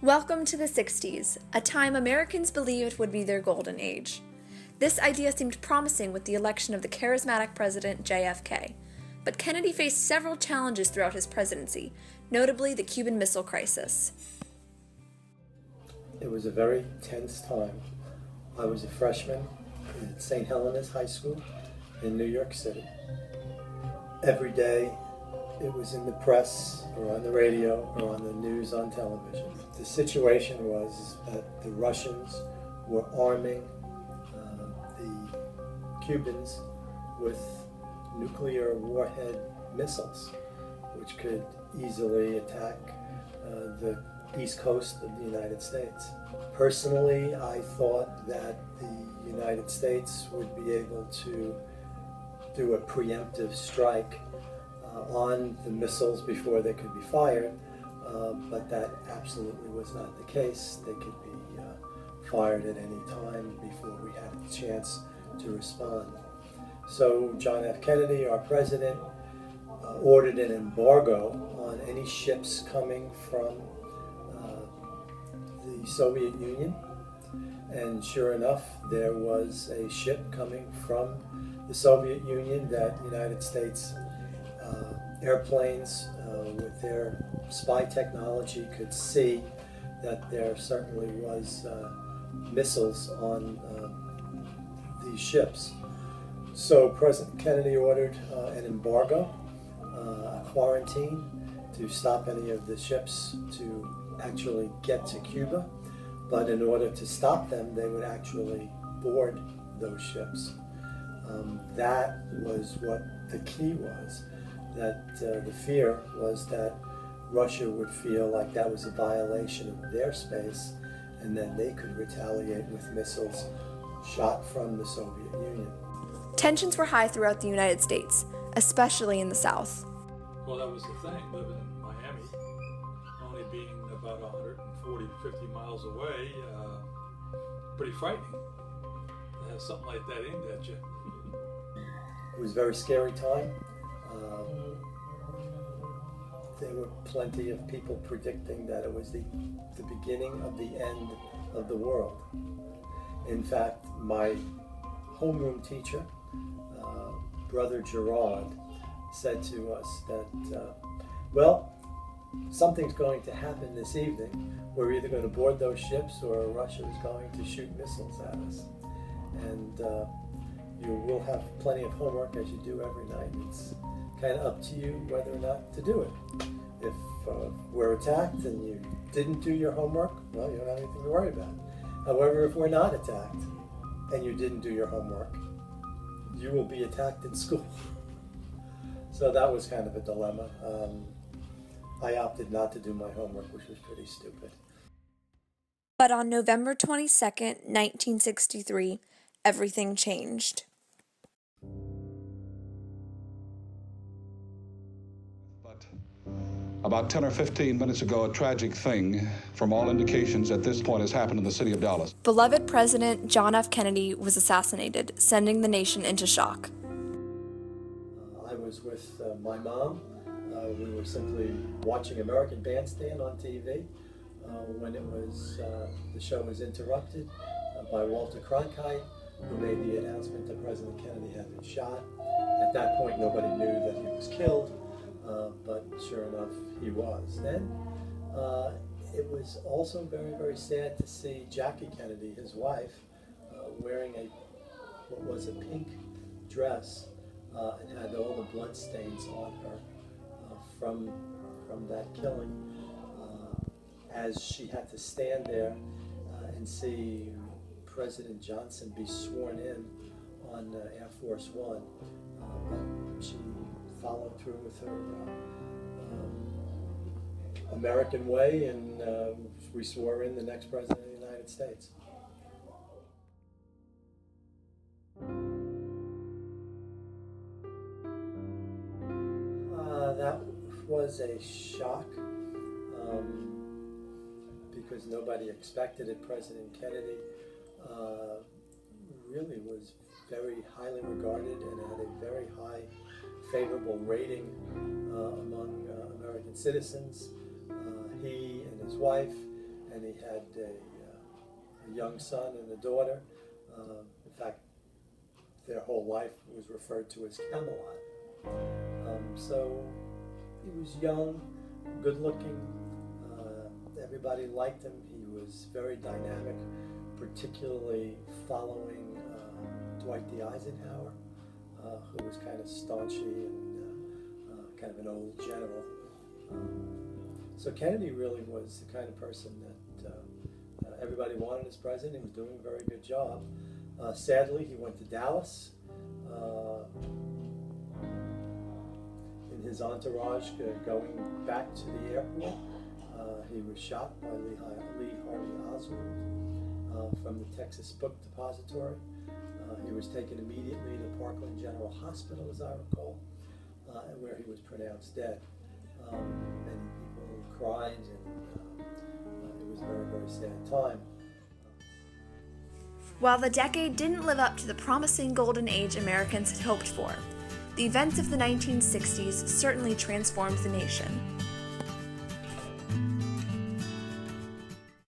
Welcome to the 60s, a time Americans believed would be their golden age. This idea seemed promising with the election of the charismatic president JFK, but Kennedy faced several challenges throughout his presidency, notably the Cuban Missile Crisis. It was a very tense time. I was a freshman at St. Helena's High School in New York City. Every day it was in the press or on the radio or on the news on television. The situation was that the Russians were arming the Cubans with nuclear warhead missiles, which could easily attack the east coast of the United States. Personally, I thought that the United States would be able to do a preemptive strike on the missiles before they could be fired, but that absolutely was not the case. They could be fired at any time before we had a chance to respond. So John F. Kennedy, our president, ordered an embargo on any ships coming from the Soviet Union, and sure enough, there was a ship coming from the Soviet Union that United States airplanes with their spy technology could see that there certainly was missiles on these ships. So President Kennedy ordered an embargo, a quarantine, to stop any of the ships to actually get to Cuba. But in order to stop them, they would actually board those ships. That was what the key was, that the fear was that Russia would feel like that was a violation of their space, and then they could retaliate with missiles shot from the Soviet Union. Tensions were high throughout the United States, especially in the South. Well, that was the thing, living in Miami, only being about 140 to 50 miles away, pretty frightening to have something like that aimed at you. It was a very scary time. There were plenty of people predicting that it was the beginning of the end of the world. In fact, my homeroom teacher, Brother Gerard, said to us that, well, something's going to happen this evening. We're either going to board those ships or Russia is going to shoot missiles at us. And you will have plenty of homework, as you do every night. It's kind of up to you whether or not to do it. If we're attacked and you didn't do your homework, well, you don't have anything to worry about. However, if we're not attacked and you didn't do your homework, you will be attacked in school. So that was kind of a dilemma. I opted not to do my homework, which was pretty stupid. But on November 22nd, 1963, everything changed. But about 10 or 15 minutes ago, a tragic thing, from all indications at this point, has happened in the city of Dallas. Beloved President John F. Kennedy was assassinated, sending the nation into shock. I was with my mom. We were simply watching American Bandstand on TV when the show was interrupted by Walter Cronkite, who made the announcement that President Kennedy had been shot. At that point, nobody knew that he was killed, but sure enough, he was. Then it was also very, very sad to see Jackie Kennedy, his wife, wearing what was a pink dress and had all the blood stains on her from that killing, as she had to stand there and see President Johnson be sworn in on Air Force One. But she followed through with her American way, and we swore in the next president of the United States. That was a shock because nobody expected it. President Kennedy really was very highly regarded and had a very high favorable rating among American citizens. He and his wife and he had a young son and a daughter. In fact, their whole life was referred to as Camelot. So he was young, good-looking. Everybody liked him. He was very dynamic, particularly following Dwight D. Eisenhower, who was kind of staunchy and kind of an old general. So Kennedy really was the kind of person that everybody wanted as president. He was doing a very good job. Sadly, he went to Dallas. In his entourage going back to the airport, he was shot by Lee Harvey Oswald from the Texas Book Depository. He was taken immediately to Parkland General Hospital, as I recall, where he was pronounced dead. Many people cried, and it was a very, very sad time. While the decade didn't live up to the promising golden age Americans had hoped for, the events of the 1960s certainly transformed the nation.